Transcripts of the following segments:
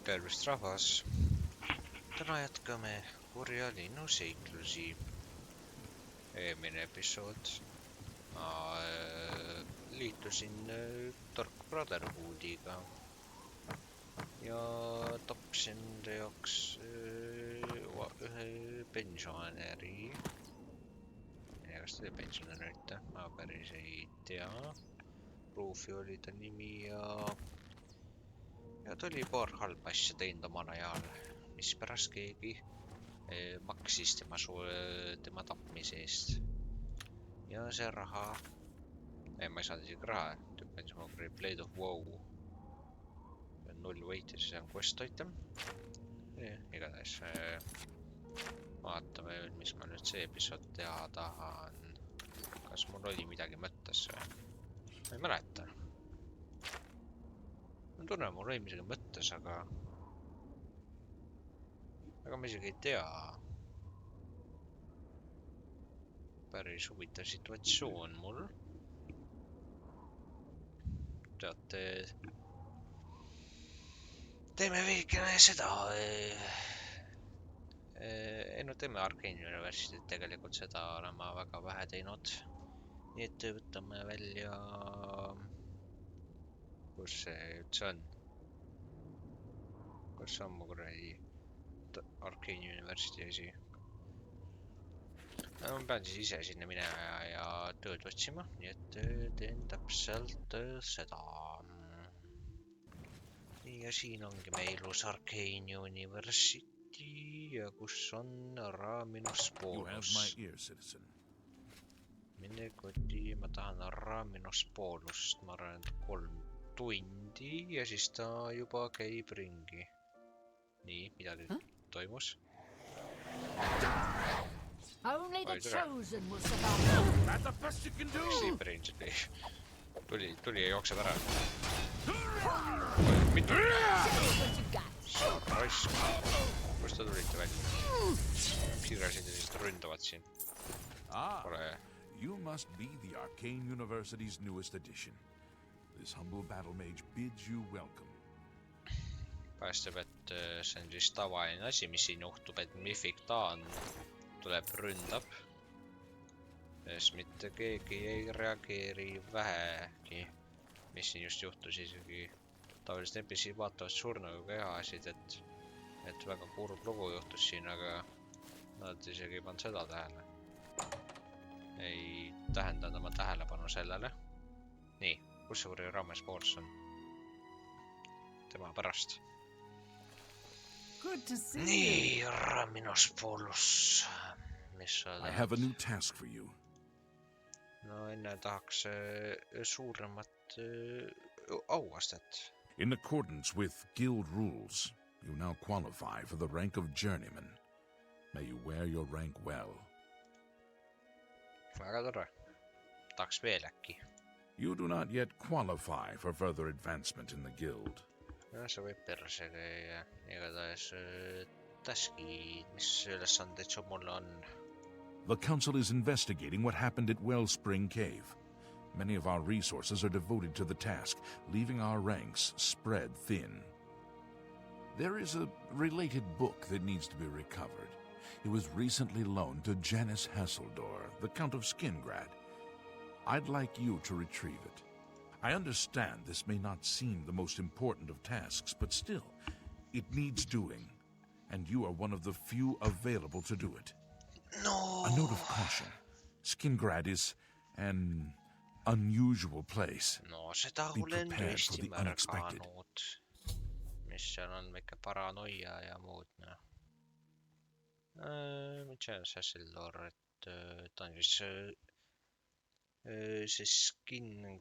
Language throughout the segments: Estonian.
Tervist rahvas! Täna jätkame kurja linnu seiklusi. Eelmine episood ma liitusin Dark Brotherhoodiga ja tapsin enda jaoks ühe pensionäri. Kas ta oli pensionärite? Ma päris ei tea. Ruufi oli ta nimi ja ta oli paar halba asja teinud omal ajal, mispärast keegi maksis tema tapmise eest. Ja see raha, ma ei saanud isegi raha, tüüpil ma kuradi Blade of Woe. 0 weight ja see on quest item. Igatahes vaatame, mis ma nüüd see episood teha tahan. Kas mul oli midagi mõttes või? Ma ei mäleta. Ma tunnen, mul oli midagi mõttes, aga ma isegi ei tea. Päris huvitav situatsioon mul. Teate, teeme veikene seda. Teeme Arcane University, tegelikult seda olen ma väga vähe teinud. Nii et võtame välja... Kus see üldse on? Kus on mu kuradi Arcane University asi? Ma pean siis ise sinna minema ja tööd otsima, nii et teen täpselt seda. Ja siin ongi meie ilus Arcane University ja kus on Raminospoolus. Mine koti, ma tahan Raminospoolust, ma arvan, et 3 tundi ja siis ta juba käib ringi. Nii, midagi toimus. Only the chosen will survive. That's the best you can do. Tuli ja jookseb ära. Mitu? Raisk. Kus ta tulite välja? Piirasid ja siis ründavad siin. You must be the Arcane University's newest edition. This humble battle mage bids you welcome. Päästab, et see on siis tavaline asi, mis siin juhtub, et Mythic Dawn tuleb ründab. Sest mitte keegi ei reageeri vähegi, mis siin just juhtus isegi. Tavaliselt NPC vaatavad surnuga kehasid, et väga kurb lugu juhtus siin, aga nad isegi ei pannud seda tähele. Ei tähendanud oma tähelepanu sellele. Nii, kus see kuradi Raminospoolus on? Tema pärast. Nii, Raminospoolus. I have a new task for you. No enne tahaks suuremat auastet. In accordance with guild rules, you now qualify for the rank of journeyman. May you wear your rank well. Väga tore. Tahaks veel äkki. You do not yet qualify for further advancement in the guild. No, see võib persega ja igatahes taski, mis ülesanded see mul on. The council is investigating what happened at Wellspring Cave. Many of our resources are devoted to the task, leaving our ranks spread thin. There is a related book that needs to be recovered. It was recently loaned to Janice Hasseldor, the Count of Skingrad. I'd like you to retrieve it. I understand this may not seem the most important of tasks, but still, it needs doing, and you are one of the few available to do it. No. A note of caution. Skingrad is an unusual place. No, seda olen tõesti märganud. Mis seal on väike paranoia ja muud. Janice Hasseldor, et ta on siis see Skingradi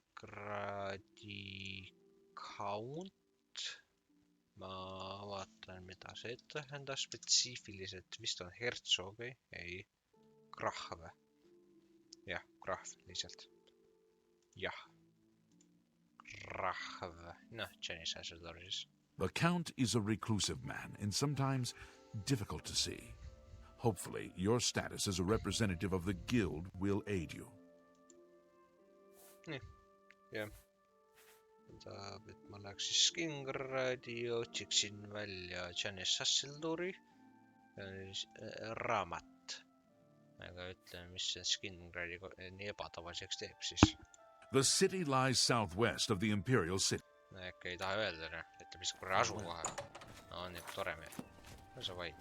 count. Ma vaatan, mida see tähendab spetsiifiliselt. Vist on hertsog, ei, krahv. Jah, krahv lihtsalt. Jah, krahv. Noh, Janice Hasseldor siis. The Count is a reclusive man and sometimes difficult to see. Hopefully, your status as a representative of the guild will aid you. Nii, jah. tahab, et ma läheks siis Skingradi ja otsiksin välja Janice Hasseldori raamat. Aga ütleme, mis see Skingradi nii ebatavaliseks teeb siis. The city lies southwest of the Imperial City. Äkki ei taha öelda, ütleb mis korra asukoha. No, on ikka tore meil. No sa vaid.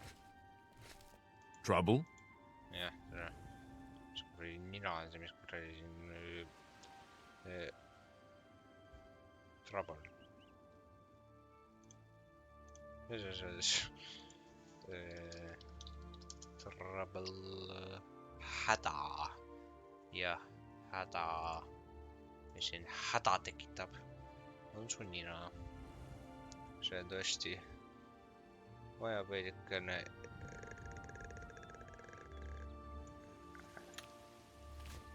Trouble? Jah, tere. Kui nina on see, mis korra siin... Trouble. Mis on see? Trouble... Häda. Jah, häda. Mis siin häda tekitab. On su nina. See on tõesti vajab veidikene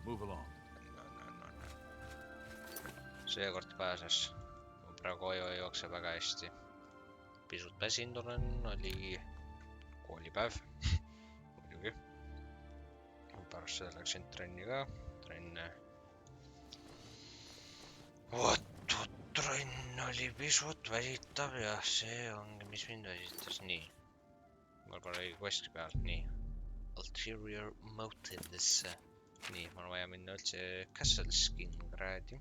Move along. Seekord pääses. Praegu ajo jookseb väga hästi. Pisut väsinud olen, oli koolipäev. Muidugi. Pärast seda läksin trenni ka. Trenne. Trenn oli pisut väsitav ja see ongi, mis mind väsitas. Nii. Mul pole õige questi peal. Nii. Ulterior motives. Nii, mul on vaja minna üldse Castle Skingradi.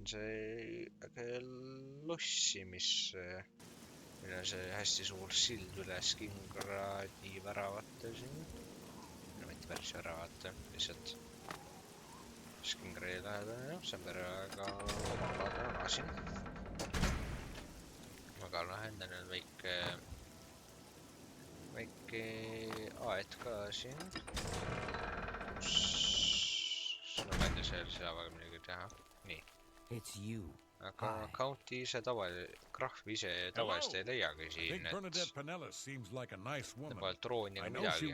See äge lossi, mis meil on see hästi suur sild üle Skingradi väravate siin. No mitte päris väravate, lihtsalt Skingradi lähedal, jah, see on väga omalaadne ala siin. Väga lahendane on väike aed ka siin. No ma ei tea, seal saab aga midagi teha. Nii. Aga county ise krahv ise tavaliselt ei leiagi siin, et pole trooni ega midagi.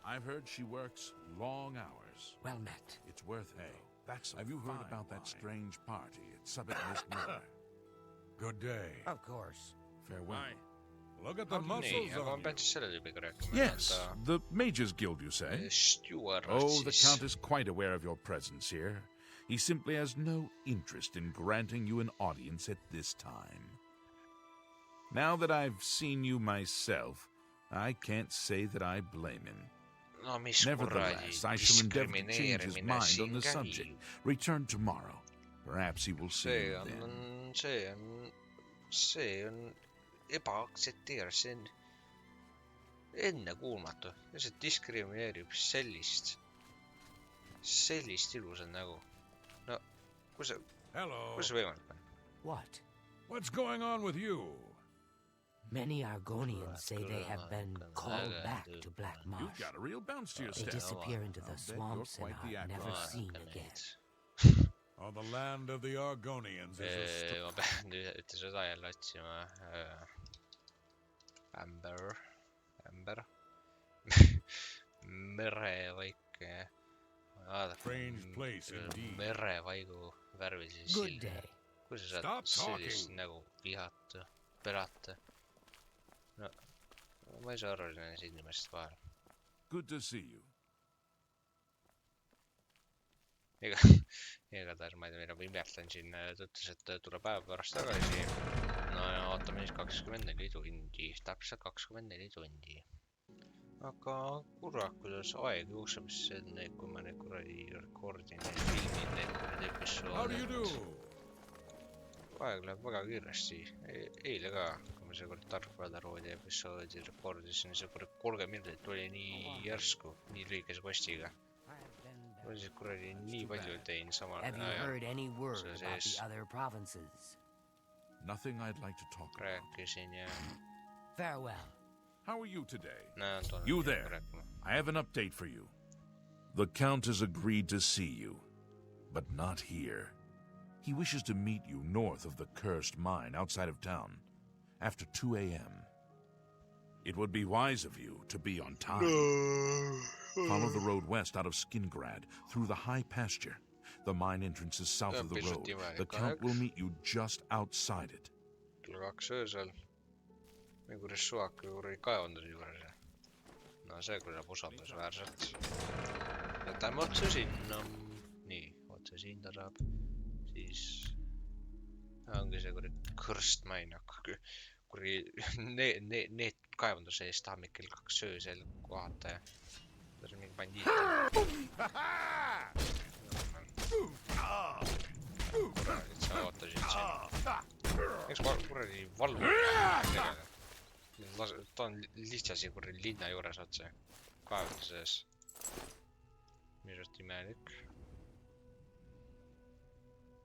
I've heard she works long hours. Well met. It's worth it. Have you heard about that strange party at Summit Mist Miller? Good day. Of course. Farewell. Look at the muscles on you. Yes, the Mages Guild, you say? Steward. Oh, the Count is quite aware of your presence here. He simply has no interest in granting you an audience at this time. Now that I've seen you myself, I can't say that I blame him. No, mis Nevertheless, I shall endeavor to change his mind on the subject. Return tomorrow. Perhaps he will see you then. See on ebaaktsepteer, see on ennekuulmatu. Lihtsalt diskrimineerib sellist ilusat nägu. No, kus see võimalik on? What? What's going on with you? Many Argonians say they have been called back to Black Marsh. You've got a real bounce to your They step. disappear into the swamps and are never seen again. On the land of the Argonians is a Ma pean nüüd seda jälle otsima. Amber. Merevaike. strange place indeed. Merevaigu värvilisi silmi. Kui sa saad sellist nagu vihata, perata? No, ma ei saa aru nendest inimesest vahel. Good to see you. Igatahes ma ei tea, mida ma imetlen siin, ta ütles, et tuleb päeva pärast tagasi. No ja ootame siis 24 tundi, täpselt 24 tundi. Aga kurat, kuidas aeg jookseb, kui ma neid kuradi rekordin, neid filmid, neid episoode. Aeg läheb väga kiiresti. Eile ka, kui ma seekord Dark Brotherhoodi episoodi rekordisin, see 30 minutit oli nii järsku, nii lühikese postiga. Ma siis kuradi nii palju tein samal Have you heard any word about sees the other provinces? Nothing I'd like to talk about. rääkisin ja... Farewell. How are you today? No, You there. I have an update for you. The Count has agreed to see you, but not here. He wishes to meet you north of the cursed mine outside of town, after 2 a.m. It would be wise of you to be on time. Follow the road west out of Skingrad, through the high pasture. The mine entrance is south of the road. The Count will meet you just outside it. Kell 2 öösel. Või kuidas suvaka juuri kaevandus juures. No see kõlab usaldusväärselt. Jätame otsa sinna. siin tarab. Siis ongi see kõrstmain, aga need kaevanduse eest tahab kell 2 öösel kohata ja see on mingi bandiit. Kuradi, sa ootasid siin. Eks kuradi valvu tegele. Ta on lihtsalt siin kuradi linna juures otse. Kaevanduses. Mis on imelik.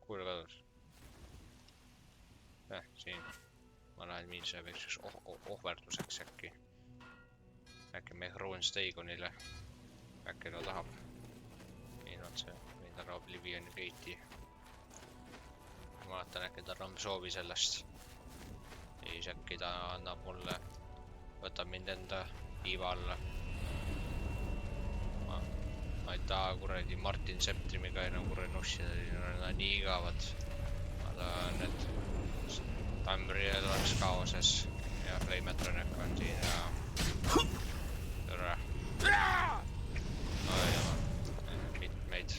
Kuule kadus. Siin. Ma lähen miinse väikseks ohverduseks äkki. Äkki me Roonsteigonile. Äkki ta tahab. Siin otse. Või ta tahab Oblivion Gate'i. Ma vaatan äkki ta on soovi sellest. Siis äkki ta annab mulle. Võtab mind enda tiiva alla. Ma ei taha kuradi Martin Septrimiga enam kuradi nussida. Nad on nii igavad. Ma tahan need Tambrijad oleks kaoses. Ja Flametronic on siin ja... Türa. Oi jama. Mitmeid.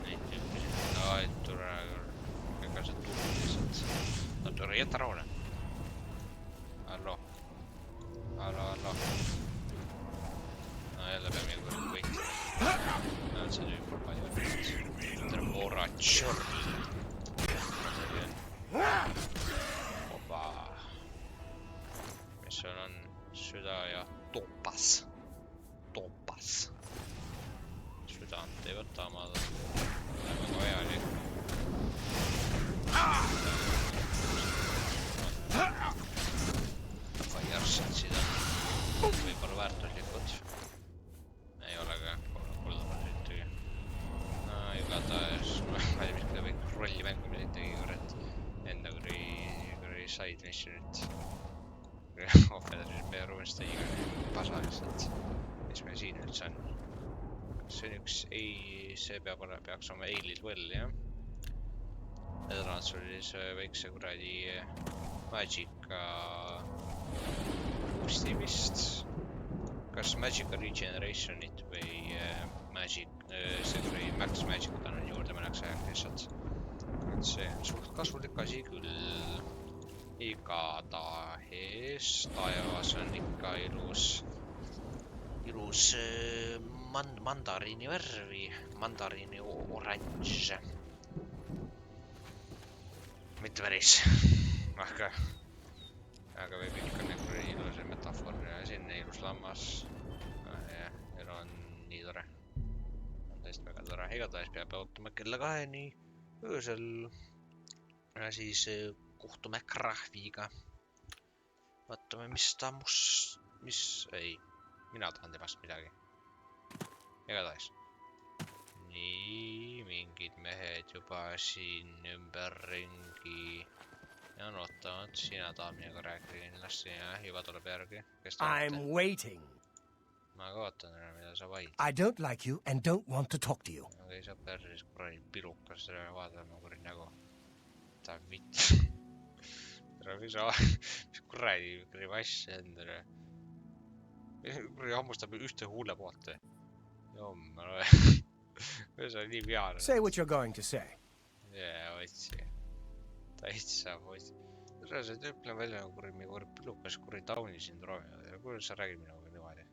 Neid tüüpisid. Oi türa. Ega see tuud lihtsalt. No türa, jäta rahune. Hallo. Hallo. No jälle peame kuradi võitma. No on see tüüp palju. Tremora Charlie. Opa. Mis sul on süda ja topas. Südant ei võta omada. Väga vajalik. Firesatsid on võib-olla väärtuslikud. Ei ole ka kuldavad ühtegi. No igatahes ma ei mis mida kõik rolli mängumine tegi kurat enda kuri side missionit. Ohverdused meie ruumist ei pasa lihtsalt. Mis meil siin üldse on? See on üks ei, see peaks oma eilid well, jah? Edrans oli see väikse kuradi Magica boost'i vist. Kas Magica Regenerationit või Magic, see kuradi Max Magicat on juurde mõneks ajaks lihtsalt. See on suht kasulik asi küll. Igatahes taevas on ikka ilus mandariini värvi, mandariini oranž. Mitte päris, aga võib ikka nagu ilus metafoor ja sinna ilus lammas. Ja elu on nii tore. On tõesti väga tore. Igatahes peab ootama kella 2-ni öösel. Ja siis kohtume krahviga. Vaatame, mis ta ei, mina tahan temast midagi. Igatahes. Nii, mingid mehed juba siin ümberringi. Ja on ootavad, sina tahad minuga rääkida kindlasti ja juba tuleb järgi. I'm waiting. Ma ka ootan, mida sa vaid. I don't like you and don't want to talk to you. Aga ei saa persis kuradi pilukas vaatama kuradi nägu. Ta vitt. Mis kuradi asja endale. Kuradi hammustab ühte huule poolt. Jommel. See on nii peale. Say what you're going to say. Jaa, otsi. Täitsa otsi. See tüüpile välja kuradi pilukas kuradi tauni syndroomi. Kuidas sa räägid minuga niimoodi?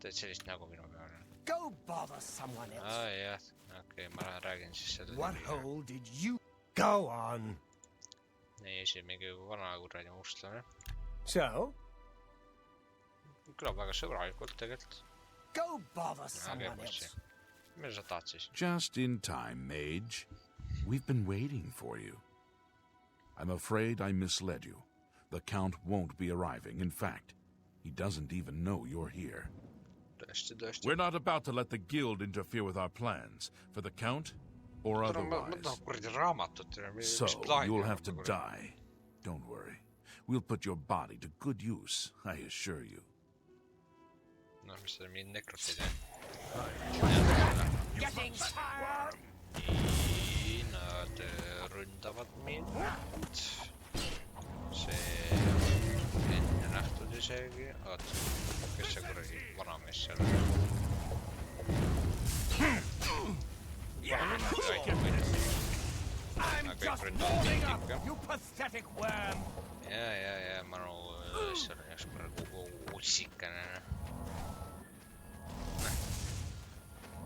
Teed sellist nägu minu peale. Go bother someone else. Jah, okei, ma räägin siis selle. What hole did you... Go on. Nii esi mingi vana kuradi mustlane. So? Kõlab väga sõbralikult tegelikult. Go bother someone else. Mida sa tahad siis? Just in time, mage. We've been waiting for you. I'm afraid I misled you. The Count won't be arriving. In fact, he doesn't even know you're here. We're not about to let the guild interfere with our plans, for the Count or otherwise. So, you'll have to die. Don't worry. We'll put your body to good use, I assure you. No, mis see mind nekrotid, Nad ründavad mind. See enne nähtud isegi. Oot, kes see kuradi vanamees seal on? just warming up, you pathetic worm. Ja, ma nagu seal on üks praegu ussikene.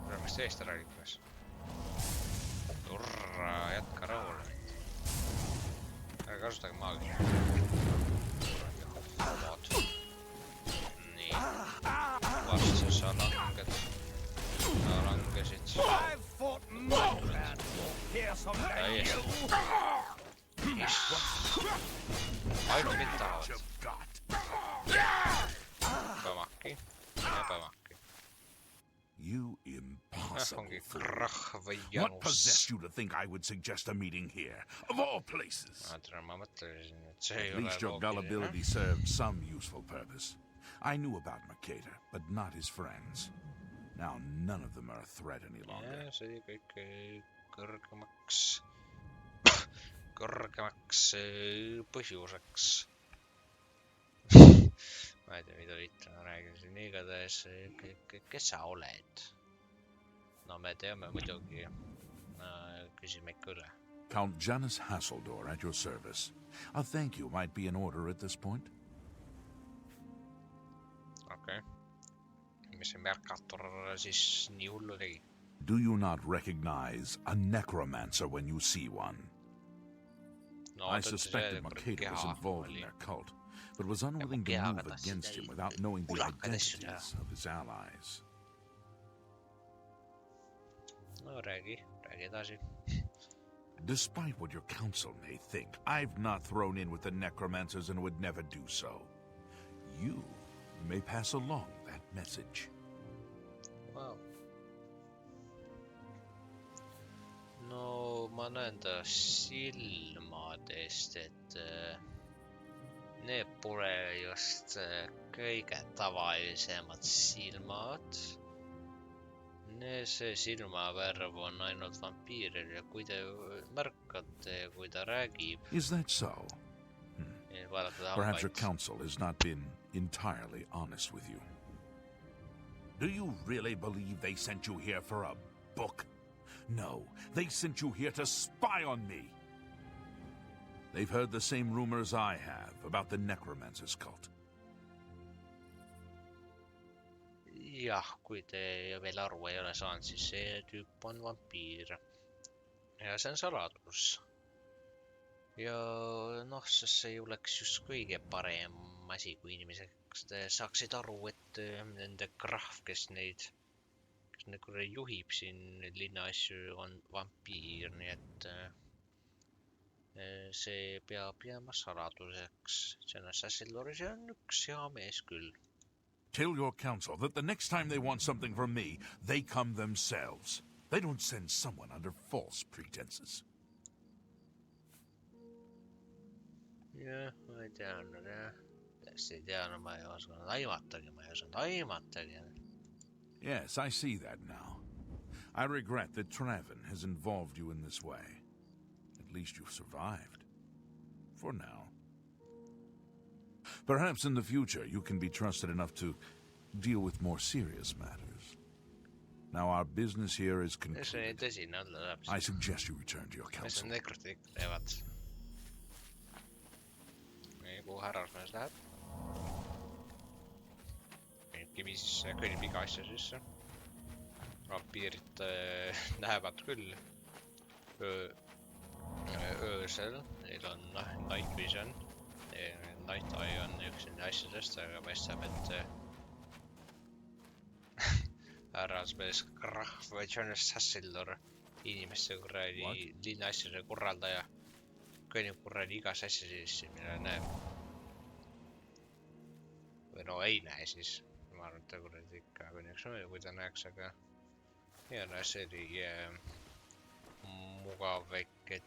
Kuule, mis teist ära liikmes? Turra, jätka rahule mind. Ära kasutage maagi. Homod. Nii. Vastu sa langed. Sa langesid. I've fought much bad for fearsome than you. Ainult mind tahavad. Põmaki. Ja põmaki. You impossible Ongi fool. krahv What janus. possessed you to think I would suggest a meeting here, of all places? Ma mõtlesin, et see ei At ole least your gullibility served some useful purpose. I knew about Mercator, but not his friends. Now none of them are a threat any longer. Ja, see kõik kõrgemaks põhjuseks. Ma ei tea, mida vittu ma räägin siin, igatahes, kes sa oled? No me teame muidugi, küsime ikka üle. Count Janus Hasseldor at your service. A thank you might be in order at this point. Okei. Mis see Mercator siis nii hullu tegi? Do you not recognize a necromancer when you see one? No, I suspected Mercator was involved in their cult, but was unwilling to move against him without knowing the identities of his allies. No räägi edasi. Despite what your council may think, I've not thrown in with the necromancers and would never do so. You may pass along that message. Wow. No ma näen ta silmadest, et need pole just kõige tavalisemad silmad. See silmavärv on ainult vampiiril ja kui te märkate, kui ta räägib... Is that so? Perhaps your council has not been entirely honest with you. Do you really believe they sent you here for a book? No, they sent you here to spy on me. They've heard the same rumors I have about the necromancer's cult. Jah, kui te veel aru ei ole saanud, siis see tüüp on vampiir. Ja see on saladus. Ja noh, sest see ei oleks just kõige parem asi, kui inimesed saaksid aru, et nende krahv, kes neid juhib siin linna asju, on vampiir, nii et see peab jääma saladuseks. See on Hasseldoris ja on üks hea mees küll. Tell your council that the next time they want something from me, they come themselves. They don't send someone under false pretenses. Jah, ma ei teadnud, jah. Täiesti ei teadnud, ma ei osanud aimatagi. Yes, I see that now. I regret that Traven has involved you in this way. At least you've survived. For now. Perhaps in the future you can be trusted enough to deal with more serious matters. Now our business here is concluded. I suggest you return to your council. Mis on nekrotik teevad? Kuhu härrasmees läheb? Kõnnib iga asja sisse. Vampiirid näevad küll öösel. Neil on night vision. Night eye on üks asjadest, aga paistab, et härrasmees krahv või Jonas Hasseldor, inimeste kuradi linna asjade korraldaja, kõnnib kuradi igas asja sisse, mille näeb. Või no ei näe siis. Ma arvan, et ta kuradi ikka kõnniks mööda, kui ta näeks, aga ja no see oli mugav väike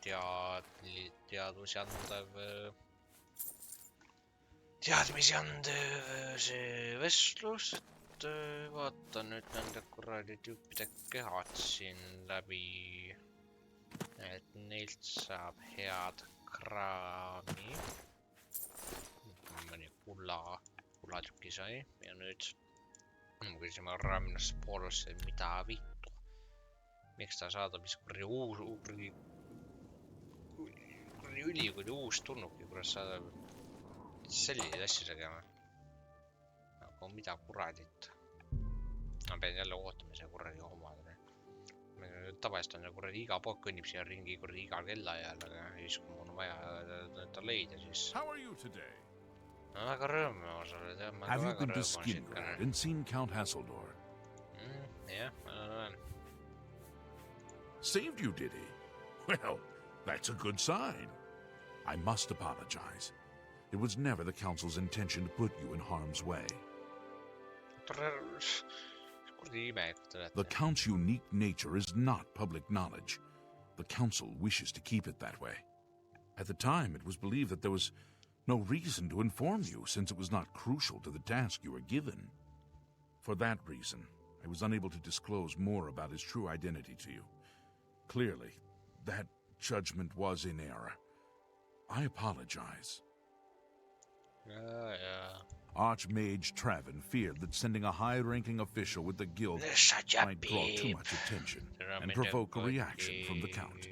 teadmisi andev see vestlus, et vaatan nüüd nende kuradi tüüpide kehad siin läbi, et neilt saab head kraami. Mõni kullatükki sai ja nüüd küsime Raminast poolesse, mida vittu. Miks ta saadab mis kuradi kuradi ülikooli uus tulnudki, kurat saada selliseid asju tegema. Aga mida kuradit? Ma pean jälle ootama see kuradi homadele. Tavaliselt on see kuradi iga pood kõnnib siia ringi kuradi igal kellaajal, aga siis kui mul on vaja ta leida, siis... Ma väga rõõm osale, tead, ma Have you väga been to rõõm Skingrad and seen Count Hasseldor? Jah, ma olen. Saved you, did he? Well, that's a good sign. I must apologize. It was never the Council's intention to put you in harm's way. The Count's unique nature is not public knowledge. The Council wishes to keep it that way. At the time, it was believed that there was no reason to inform you, since it was not crucial to the task you were given. For that reason, I was unable to disclose more about his true identity to you. Clearly, that judgment was in error. I apologize. Archmage Travin feared that sending a high-ranking official with the guild might draw too much attention and provoke a reaction from the Count.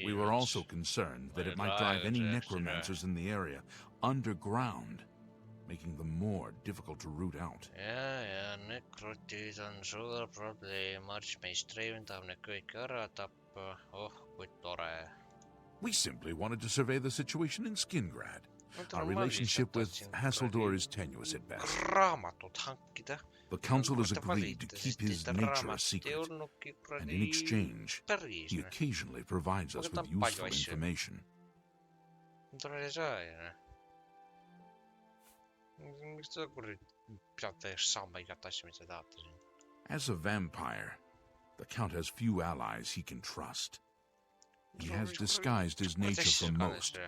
We were also concerned that it might drive any necromancers in the area underground, making them more difficult to root out. Ja, nekrotid on suur probleem. Archmage Travin tahab need kõik ära tappa. Oh, kui tore. We simply wanted to survey the situation in Skingrad. Our relationship with Hasseldor is tenuous at best. The Council has agreed to keep his nature a secret, and in exchange, he occasionally provides us with useful information. As a vampire, the Count has few allies he can trust. He has disguised his nature from most,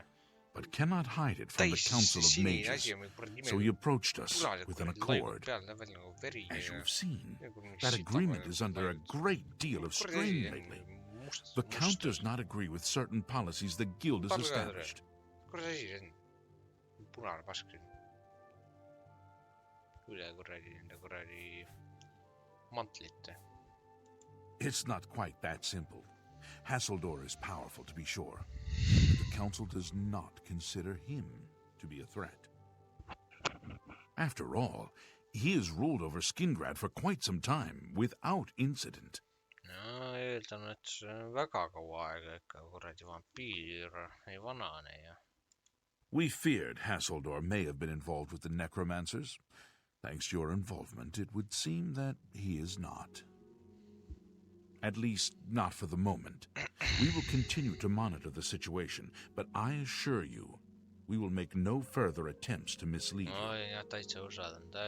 but cannot hide it from the Council of Mages, so he approached us with an accord. As you have seen, that agreement is under a great deal of strain lately. The Count does not agree with certain policies the Guild has established. It's not quite that simple. Hasseldor is powerful, to be sure, but the Council does not consider him to be a threat. After all, he has ruled over Skingrad for quite some time, without incident. No, eeldan, et see on väga kaua aega ikka kuradi vampiir ei vanane ja... We feared Hasseldor may have been involved with the necromancers. Thanks to your involvement, it would seem that he is not. At least, not for the moment. We will continue to monitor the situation, but I assure you, we will make no further attempts to mislead you.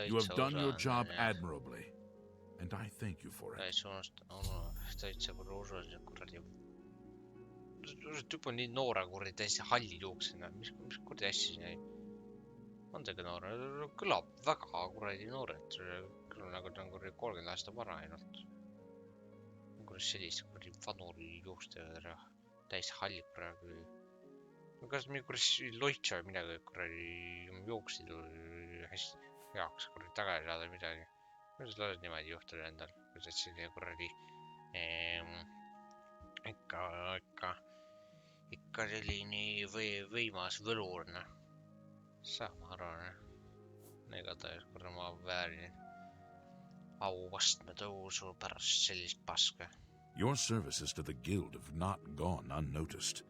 You have done your job admirably, and I thank you for it. Tüüp on nii noore kuradi täiesti hallid juuksed, mis kuradi asja siin jäi? On tega noore? Kõlab väga kuradi noored. Küll nagu ta on kuradi 30 aasta vana ainult. Kuradi sellist kuradi vanuri juukstega täiesti hallid praegu. Kas mingi kuradi loitsa või midagi kuradi juuksid hästi heaks kuradi tagasi saada midagi. Kuidas lased niimoodi juhtuda endal? Kuidas selline kuradi ikka selline võimas võlurne. Sama arvan. Igatahes korra ma väärin auvastme tõusu pärast sellist paska. Your services to the Guild have not gone unnoticed.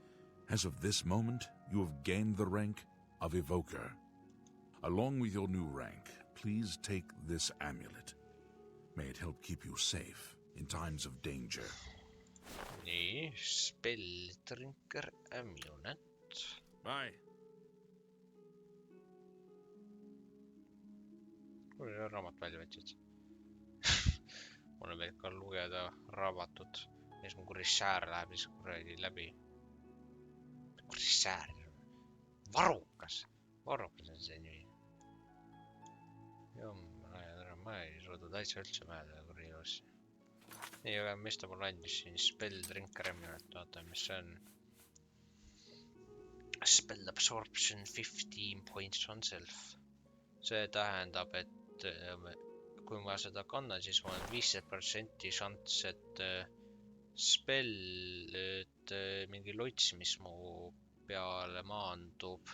As of this moment, you have gained the rank of Evoker. Along with your new rank, please take this amulet. May it help keep you safe in times of danger. Nii, spelltrinker amulet. Bye. Kui see raamat välja võtsid? Mul on veel ka lugeda raamatut. Mis mu kuradi säär läheb siis kuradi läbi. Kuradi säär. Varukas. Varukas on see nimi. Ma ei suuda täitsa üldse mäeda kuradi ossi. Nii, aga mis ta mul andis siin? Spelltrinker amulet. Vaata, mis see on. Spell absorption 15 points on self. See tähendab, et kui ma seda kannan, siis ma olen 50% šants, et spell, et mingi lots, mis mu peale maandub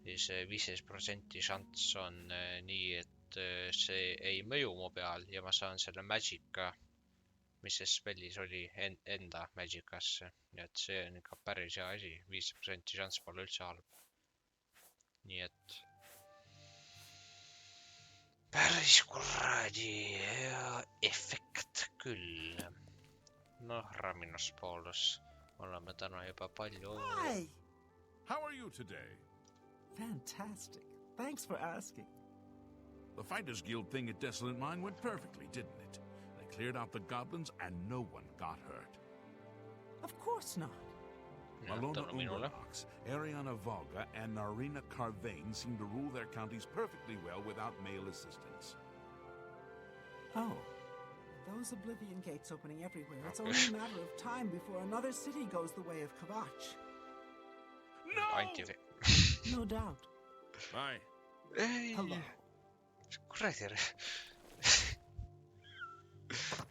ja see 15% šanss on nii, et see ei mõju mu peal ja ma saan selle magic'a, mis see spellis oli, enda magic'asse. Nii et see on ikka päris hea asi, 15% šanss pole üldse halb. Nii et päris kuradi hea efekt küll. Noh, Raminos poolus oleme täna juba palju. Hi! How are you today? Fantastic. Thanks for asking. The Fighters Guild thing at Desolate Mine went perfectly, didn't it? They cleared out the goblins and no one got hurt. Of course not. Malona Ubernox, Ariana Volga, and Narina Carvane seem to rule their counties perfectly well without male assistance. Oh. Those Oblivion gates opening everywhere. It's only a matter of time before another city goes the way of Kvatch. No doubt. Bye. Hello. Kuradi ära.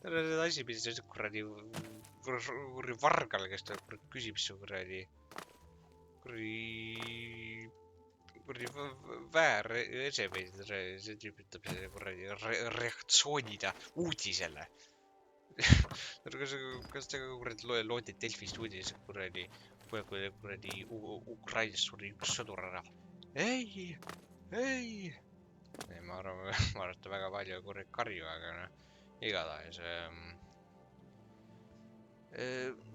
Need asi pidi see kuradi vargal, kes ta küsib su kuradi väär esemeid, see tüüp ütleb selle kuradi reaktsioonida uudisele. Kas te kuradi loodi Delfist uudis kuradi, kui kuradi Ukrainas suri üks sõdur ära? Ei! Ma arvan väga palju kuradi karju, aga noh, igatahes.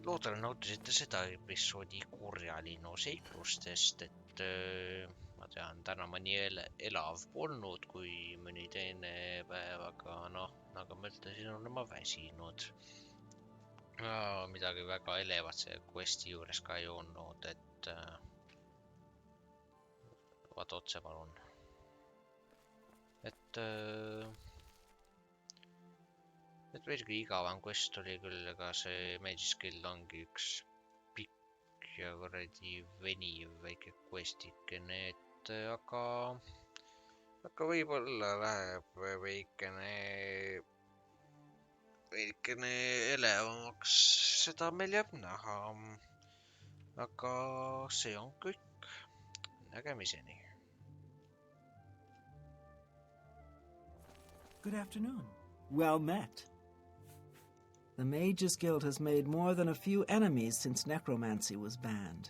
Loodan, nautisite seda episoodi kurja linnu seiklustest, et ma tean, täna mõni elav polnud kui mõni teine päev, aga noh, nagu ma ütlesin, olen ma väsinud. Midagi väga elevat see questi juures ka ei olnud, et vaata otse palun. Et veelgi igavam quest oli küll, ega see Mage's Guild ongi üks pikk ja kuradi veniv väike questikene, et aga võib-olla läheb veikene elevamaks, seda meil jääb näha. Aga see on kõik. Nägemiseni. Good afternoon. Well met. The Mage's Guild has made more than a few enemies since necromancy was banned.